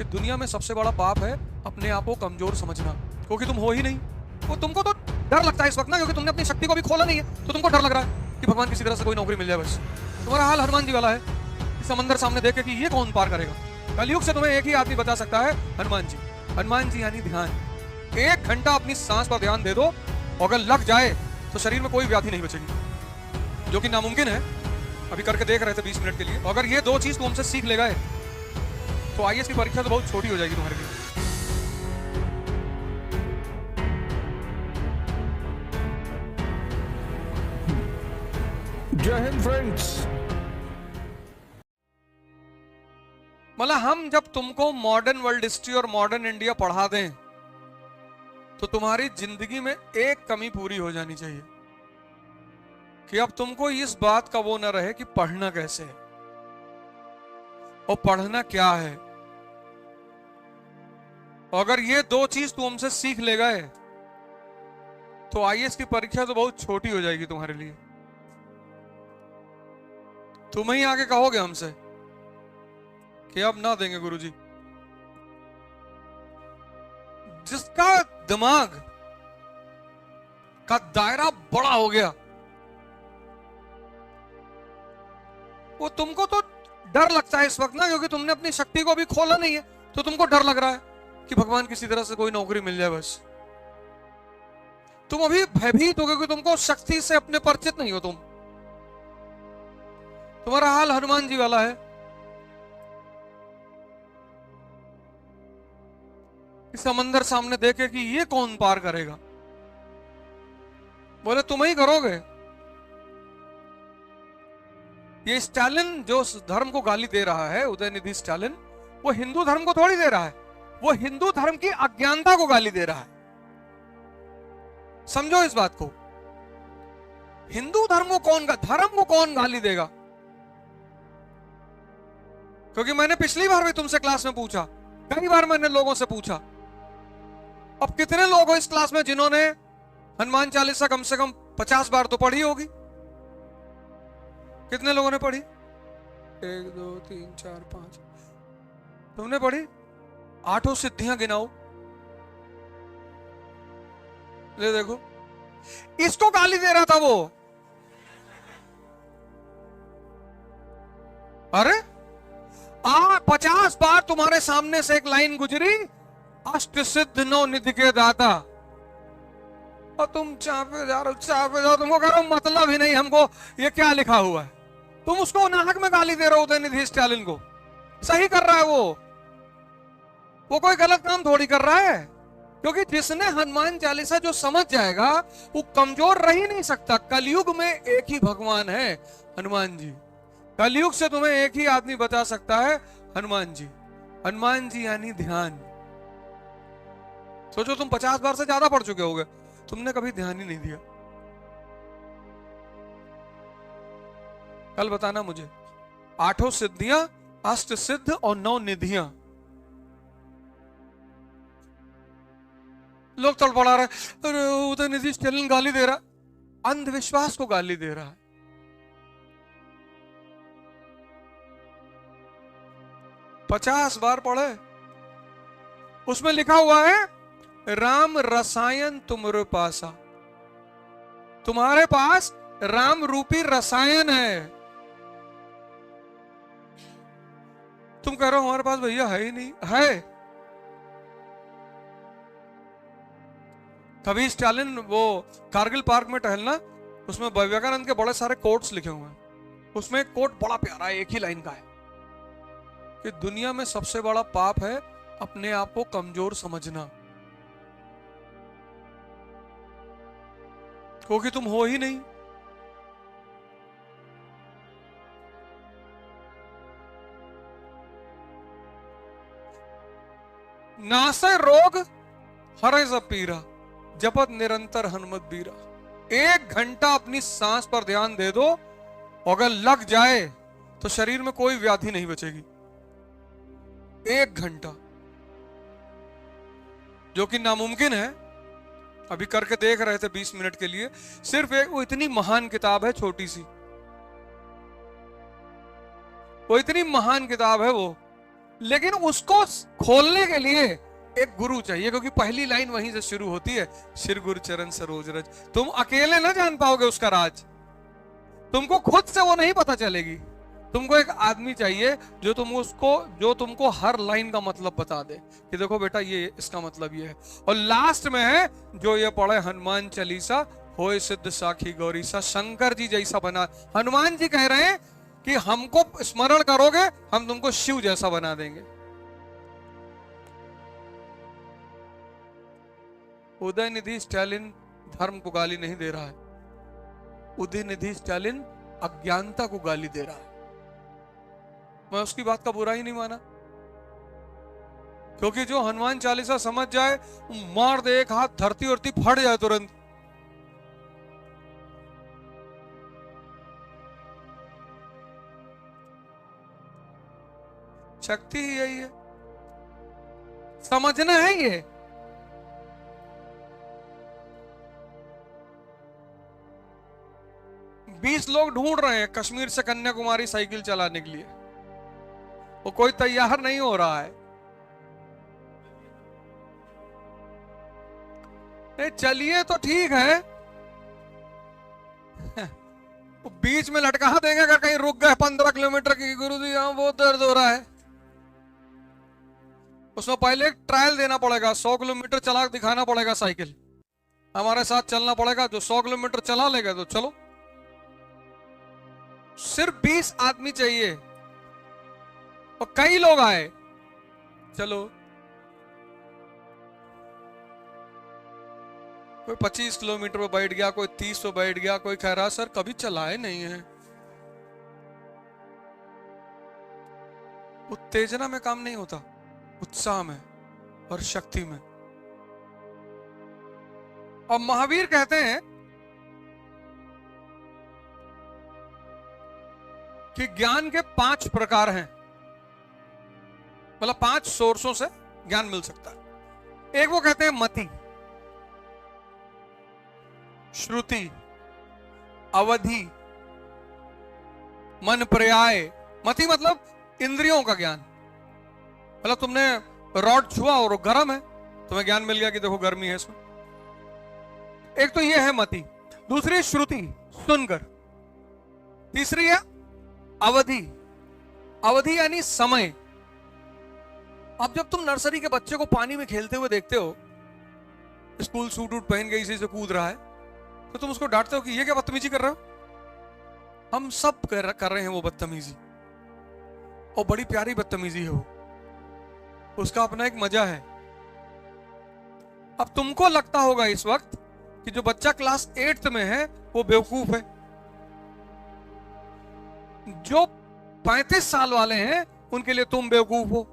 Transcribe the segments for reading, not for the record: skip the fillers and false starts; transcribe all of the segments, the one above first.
कि दुनिया में सबसे बड़ा पाप है अपने आप को कमजोर समझना, क्योंकि तुम हो ही नहीं। वो तुमको तो डर लगता है इस वक्त ना, क्योंकि तुमने अपनी शक्ति को भी खोला नहीं है, तो तुमको डर लग रहा है कि भगवान किसी तरह से कोई नौकरी मिल जाए बस। तुम्हारा हाल हनुमान जी वाला है कि समंदर सामने देखे कि ये कौन पार करेगा। कलयुग से तुम्हें एक ही आदमी बचा सकता है, हनुमान जी। हनुमान जी यानी ध्यान। 1 घंटा अपनी सांस पर ध्यान दे दो, अगर लग जाए तो शरीर में कोई व्याधि नहीं बचेगी, जो कि नामुमकिन है। अभी करके देख रहे थे 20 मिनट के लिए। अगर ये 2 चीज तुम हमसे सीख ले गए तो आईएएस की परीक्षा तो बहुत छोटी हो जाएगी तुम्हारे लिए। जय हिंद फ्रेंड्स। मतलब हम जब तुमको मॉडर्न वर्ल्ड हिस्ट्री और मॉडर्न इंडिया पढ़ा दें तो तुम्हारी जिंदगी में एक कमी पूरी हो जानी चाहिए कि अब तुमको इस बात का वो न रहे कि पढ़ना कैसे है और पढ़ना क्या है। अगर ये 2 चीज तुम हमसे सीख ले गए तो आईएएस की परीक्षा तो बहुत छोटी हो जाएगी तुम्हारे लिए। तुम ही आगे कहोगे हमसे कि अब ना देंगे गुरुजी। जिसका दिमाग का दायरा बड़ा हो गया वो तुमको तो डर लगता है इस वक्त ना, क्योंकि तुमने अपनी शक्ति को भी खोला नहीं है, तो तुमको डर लग रहा है कि भगवान किसी तरह से कोई नौकरी मिल जाए बस। तुम अभी भयभीत हो, क्योंकि तुमको शक्ति से अपने परिचित नहीं हो तुम। तुम्हारा हाल हनुमान जी वाला है कि समंदर सामने देखे कि ये कौन पार करेगा। बोले तुम ही करोगे। ये स्टालिन जो धर्म को गाली दे रहा है, उदयनिधि स्टालिन, वो हिंदू धर्म को थोड़ी दे रहा है, वो हिंदू धर्म की अज्ञानता को गाली दे रहा है। समझो इस बात को। हिंदू धर्म को कौन गाली देगा? क्योंकि मैंने पिछली बार भी तुमसे क्लास में पूछा, कई बार मैंने लोगों से पूछा, अब कितने लोग हो इस क्लास में जिन्होंने हनुमान चालीसा कम से कम 50 बार तो पढ़ी होगी? कितने लोगों ने पढ़ी? 1 2 3 4 5। तुमने पढ़ी? 8 सिद्धियां गिनाओ। ले देखो, इसको गाली दे रहा था वो। अरे 50 बार तुम्हारे सामने से एक लाइन गुजरी, अष्ट सिद्ध 9 निधि के दाता, और तुम चापे जा रहे हो। तुमको कह रहा हूं मतलब ही नहीं हमको ये क्या लिखा हुआ है। तुम उसको नाहक में गाली दे रहे हो उदयनिधि स्टालिन को। सही कर रहा है वो कोई गलत काम थोड़ी कर रहा है, क्योंकि जिसने हनुमान चालीसा जो समझ जाएगा वो कमजोर रह ही नहीं सकता। कलयुग में एक ही भगवान है, हनुमान जी। कलयुग से तुम्हें एक ही आदमी बचा सकता है, हनुमान जी। हनुमान जी यानी ध्यान। सोचो तुम 50 बार से ज्यादा पढ़ चुके होगे, तुमने कभी ध्यान ही नहीं दिया। कल बताना मुझे 8 सिद्धियां, अष्ट सिद्ध और 9 निधियां। लोग तड़पड़ा रहे, उदयनिधि स्टालिन गाली दे रहा, अंधविश्वास को गाली दे रहा है। पचास बार पढ़े, उसमें लिखा हुआ है राम रसायन तुमरे पासा। तुम्हारे पास राम रूपी रसायन है। तुम कह रहे हो हमारे पास भैया है ही नहीं। है। कभी स्टालिन वो कारगिल पार्क में टहलना, उसमें विवेकानंद के बड़े सारे कोट्स लिखे हुए हैं। उसमें एक कोट बड़ा प्यारा है, एक ही लाइन का है कि दुनिया में सबसे बड़ा पाप है अपने आप को कमजोर समझना, क्योंकि तुम हो ही नहीं। नासे रोग हरे सब पीरा, जपत निरंतर हनुमत बीरा। 1 घंटा अपनी सांस पर ध्यान दे दो, अगर लग जाए तो शरीर में कोई व्याधि नहीं बचेगी। 1 घंटा, जो कि नामुमकिन है। अभी करके देख रहे थे 20 मिनट के लिए। सिर्फ एक वो इतनी महान किताब है, छोटी सी, वो इतनी महान किताब है वो लेकिन उसको खोलने के लिए एक गुरु चाहिए, क्योंकि पहली लाइन वहीं से शुरू होती है, श्री गुरु चरण सरोज रज। तुम अकेले ना जान पाओगे उसका राज, तुमको खुद से वो नहीं पता चलेगी। तुमको एक आदमी चाहिए जो तुमको हर लाइन का मतलब बता दे कि देखो बेटा ये इसका मतलब ये है। और लास्ट में है जो ये पढ़े हनुमान चालीसा होए सिद्ध साखी गौरी सा, शंकर जी जैसा बना। हनुमान जी कह रहे हैं कि हमको स्मरण करोगे हम तुमको शिव जैसा बना देंगे। उदयनिधि स्टालिन धर्म को गाली नहीं दे रहा है, उदयनिधि स्टालिन अज्ञानता को गाली दे रहा है। मैं उसकी बात का बुरा ही नहीं माना, क्योंकि जो हनुमान चालीसा समझ जाए, मार दे एक हाथ, धरती उरती फट जाए तुरंत। शक्ति ही यही है, समझना है ये। बीस लोग ढूंढ रहे हैं कश्मीर से कन्याकुमारी साइकिल चलाने के लिए, वो कोई तैयार नहीं हो रहा है। चलिए तो ठीक है, बीच में लटका देंगे अगर कहीं रुक गए 15 किलोमीटर की, गुरुजी यहां बहुत दर्द हो रहा है। उसमें पहले एक ट्रायल देना पड़ेगा, 100 किलोमीटर चला दिखाना पड़ेगा साइकिल, हमारे साथ चलना पड़ेगा। जो 100 किलोमीटर चला लेगा तो चलो। सिर्फ 20 आदमी चाहिए और कई लोग आए, चलो। कोई 25 किलोमीटर पे बैठ गया, कोई 30 पे बैठ गया, कोई कह रहा सर कभी चलाए नहीं है। उत्तेजना में काम नहीं होता, उत्साह में और शक्ति में। और महावीर कहते हैं कि ज्ञान के 5 प्रकार हैं, मतलब 5 सोर्सों से ज्ञान मिल सकता है। एक वो कहते हैं मति, श्रुति, अवधि, मन पर्याय। मति मतलब इंद्रियों का ज्ञान, मतलब तुमने रॉड छुआ और गर्म है, तुम्हें ज्ञान मिल गया कि देखो गर्मी है इसमें। एक तो ये है मति। दूसरी श्रुति, सुनकर। तीसरी है अवधि, अवधि यानी समय। अब जब तुम नर्सरी के बच्चे को पानी में खेलते हुए देखते हो, स्कूल सूट वूट पहन के इसी से कूद रहा है, तो तुम उसको डांटते हो कि ये क्या बदतमीजी कर रहे हो। हम सब कर रहे हैं वो बदतमीजी, और बड़ी प्यारी बदतमीजी है वो, उसका अपना एक मजा है। अब तुमको लगता होगा इस वक्त कि जो बच्चा क्लास 8th में है वो बेवकूफ है, जो 35 साल वाले हैं उनके लिए तुम बेवकूफ हो,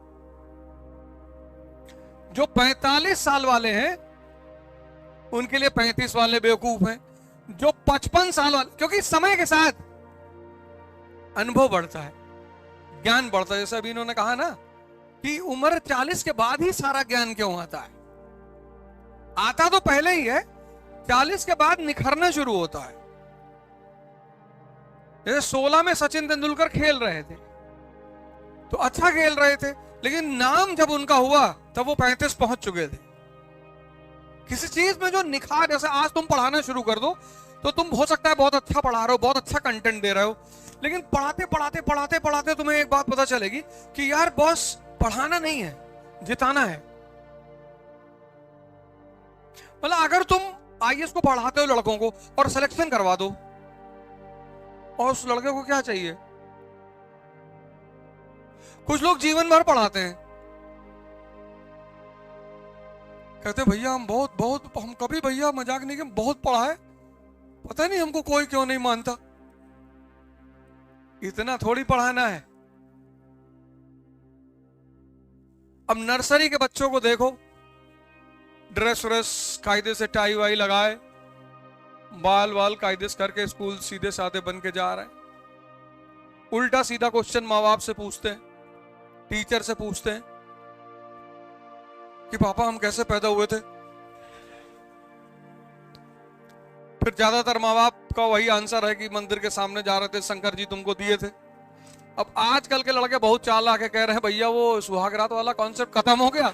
जो 45 साल वाले हैं उनके लिए 35 वाले बेवकूफ हैं, जो 55 साल वाले, क्योंकि समय के साथ अनुभव बढ़ता है, ज्ञान बढ़ता है। जैसे अभी इन्होंने कहा ना कि उम्र 40 के बाद ही सारा ज्ञान क्यों आता है, आता तो पहले ही है, 40 के बाद निखरना शुरू होता है। जैसे 16 में सचिन तेंदुलकर खेल रहे थे तो अच्छा खेल रहे थे, लेकिन नाम जब उनका हुआ तब वो 35 पहुंच चुके थे। किसी चीज में जो निखार, जैसे आज तुम पढ़ाना शुरू कर दो तो तुम हो सकता है बहुत अच्छा पढ़ा रहे हो, बहुत अच्छा कंटेंट दे रहे हो, लेकिन पढ़ाते पढ़ाते पढ़ाते पढ़ाते तुम्हें एक बात पता चलेगी कि यार बॉस पढ़ाना नहीं है, जिताना है। मतलब अगर तुम आईएएस को पढ़ाते हो लड़कों को और सिलेक्शन करवा दो, और उस लड़के को क्या चाहिए? कुछ लोग जीवन भर पढ़ाते हैं, कहते भैया हम बहुत हम कभी भैया मजाक नहीं किया, बहुत पढ़ा है, पता नहीं हमको कोई क्यों नहीं मानता। इतना थोड़ी पढ़ाना है। अब नर्सरी के बच्चों को देखो, ड्रेस व्रेस कायदे से टाई वाई लगाए, बाल वाल कायदे से करके स्कूल सीधे साधे बन के जा रहे हैं। उल्टा सीधा क्वेश्चन माँ बाप से पूछते हैं, टीचर से पूछते हैं कि पापा हम कैसे पैदा हुए थे। फिर ज्यादातर माँ बाप का वही आंसर है कि मंदिर के सामने जा रहे थे, शंकर जी तुमको दिए थे। अब आजकल के लड़के बहुत चालाक है, कह रहे हैं भैया वो सुहागरात वाला कॉन्सेप्ट खत्म हो गया,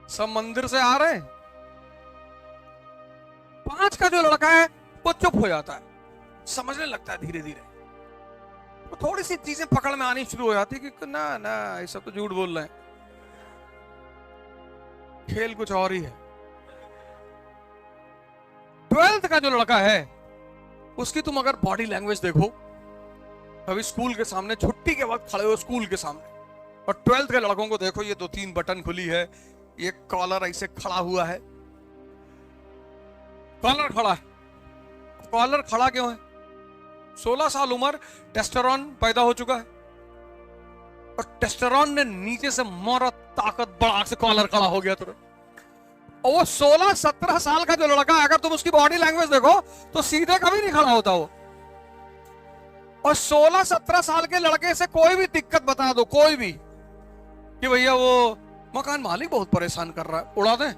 सब मंदिर से आ रहे हैं। 5 का जो लड़का है वो चुप हो जाता है, समझने लगता है धीरे धीरे, तो थोड़ी सी चीजें पकड़ में आनी शुरू हो जाती है कि ना ना ये सब तो झूठ बोल रहे हैं, खेल कुछ और ही है। 12th का जो लड़का है उसकी तुम अगर बॉडी लैंग्वेज देखो, अभी स्कूल के सामने छुट्टी के वक्त खड़े हो स्कूल के सामने, और 12th के लड़कों को देखो, ये 2-3 बटन खुली है, ये कॉलर ऐसे खड़ा हुआ है, कॉलर खड़ा है। कॉलर खड़ा क्यों है? 16 साल उम्र, टेस्टोस्टेरोन पैदा हो चुका है, और टेस्टोस्टेरोन ने नीचे से मोरा ताकत बढ़ा से कॉलर खड़ा हो गया तुरंत। और वो 16-17 साल का जो लड़का है, अगर तुम उसकी बॉडी लैंग्वेज देखो तो सीधे कभी नहीं खड़ा होता वो। और 16-17 साल के लड़के से कोई भी दिक्कत बता दो, कोई भी, कि भैया वो मकान मालिक बहुत परेशान कर रहा है, उड़ा दें।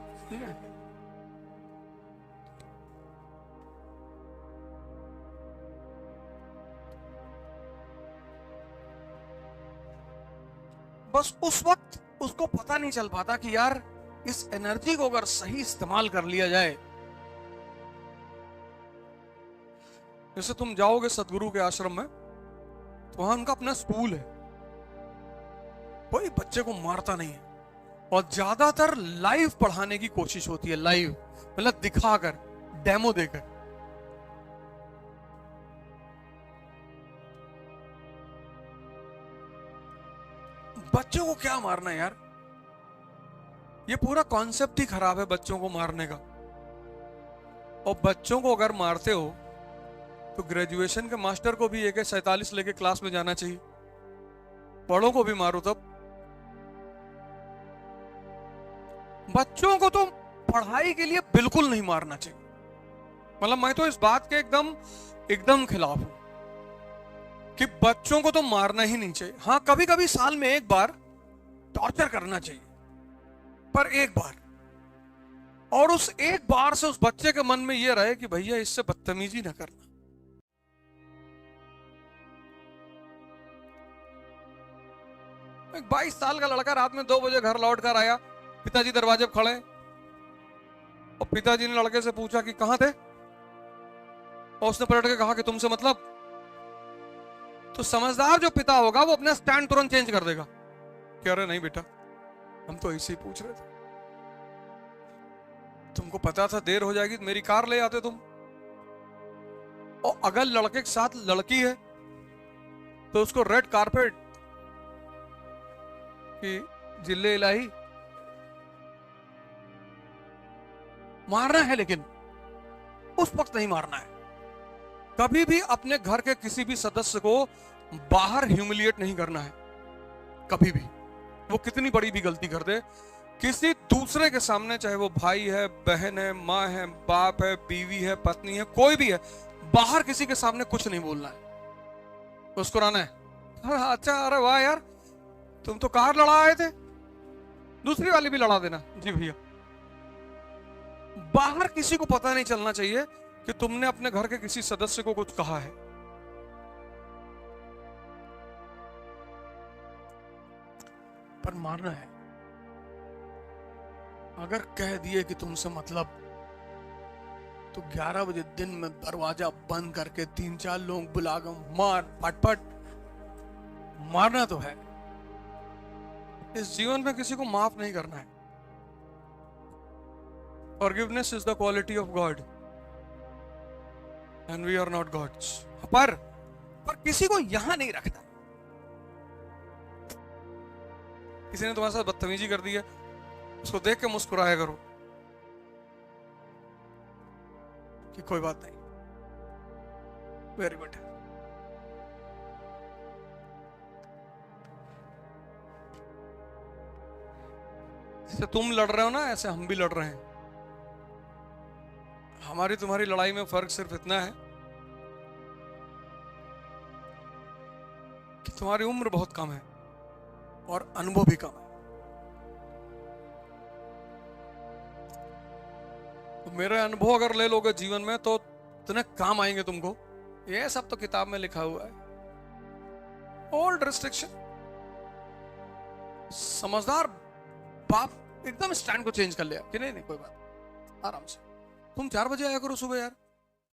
बस उस वक्त उसको पता नहीं चल पाता कि यार इस एनर्जी को अगर सही इस्तेमाल कर लिया जाए। जैसे तुम जाओगे सदगुरु के आश्रम में, तो वहां उनका अपना स्कूल है, कोई बच्चे को मारता नहीं है, और ज्यादातर लाइव पढ़ाने की कोशिश होती है, लाइव मतलब दिखाकर, डेमो देकर। बच्चों को क्या मारना है यार, ये पूरा कॉन्सेप्ट ही खराब है बच्चों को मारने का। और बच्चों को अगर मारते हो तो ग्रेजुएशन के मास्टर को भी AK-47 लेके क्लास में जाना चाहिए, बड़ों को भी मारो तब। बच्चों को तो पढ़ाई के लिए बिल्कुल नहीं मारना चाहिए, मतलब मैं तो इस बात के एकदम खिलाफ हूं कि बच्चों को तो मारना ही नहीं चाहिए। हाँ, कभी कभी साल में एक बार टॉर्चर करना चाहिए, पर एक बार, और उस एक बार से उस बच्चे के मन में यह रहे कि भैया इससे बदतमीजी ना करना। एक 22 साल का लड़का रात में 2 बजे घर लौट कर आया, पिताजी दरवाजे पर खड़े, और पिताजी ने लड़के से पूछा कि कहां थे, और उसने पलट के कहा कि तुमसे मतलब। तो समझदार जो पिता होगा वो अपना स्टैंड तुरंत चेंज कर देगा, कह रहे नहीं बेटा, हम तो ऐसे ही पूछ रहे थे, तुमको पता था देर हो जाएगी, मेरी कार ले आते तुम। और अगर लड़के के साथ लड़की है तो उसको रेड कारपेट की जिले इलाही मारना है, लेकिन उस वक्त नहीं मारना है। कभी भी अपने घर के किसी भी सदस्य को बाहर ह्यूमिलिएट नहीं करना है, कभी भी, वो कितनी बड़ी भी गलती कर दे, किसी दूसरे के सामने, चाहे वो भाई है, बहन है, माँ है, बाप है, बीवी है, पत्नी है, कोई भी है, बाहर किसी के सामने कुछ नहीं बोलना है, मुस्कुराना है। अच्छा, अरे वाह यार, तुम तो कार लड़ा आए थे, दूसरी वाली भी लड़ा देना। जी भैया। बाहर किसी को पता नहीं चलना चाहिए कि तुमने अपने घर के किसी सदस्य को कुछ कहा है। पर मारना है। अगर कह दिए कि तुमसे मतलब, तो 11 बजे दिन में दरवाजा बंद करके 3-4 लोग बुलाकर मार, फटफट मारना तो है। इस जीवन में किसी को माफ नहीं करना है। Forgiveness is the quality of God and we are not gods। पर किसी को यहां नहीं रखना। किसी ने तुम्हारे साथ बदतमीजी कर दी है, उसको देख के मुस्कुराया करो कि कोई बात नहीं, वेरी गुड। जैसे तुम लड़ रहे हो ना, ऐसे हम भी लड़ रहे हैं। हमारी तुम्हारी लड़ाई में फर्क सिर्फ इतना है कि तुम्हारी उम्र बहुत कम है और अनुभव भी कम है। तो मेरे अनुभव अगर ले लोगे जीवन में तो इतने काम आएंगे तुमको ये सब तो किताब में लिखा हुआ है, ओल्ड रिस्ट्रिक्शन। समझदार बाप एकदम स्टैंड को चेंज कर लिया कि नहीं नहीं कोई बात, आराम से तुम 4 बजे आया करो सुबह यार।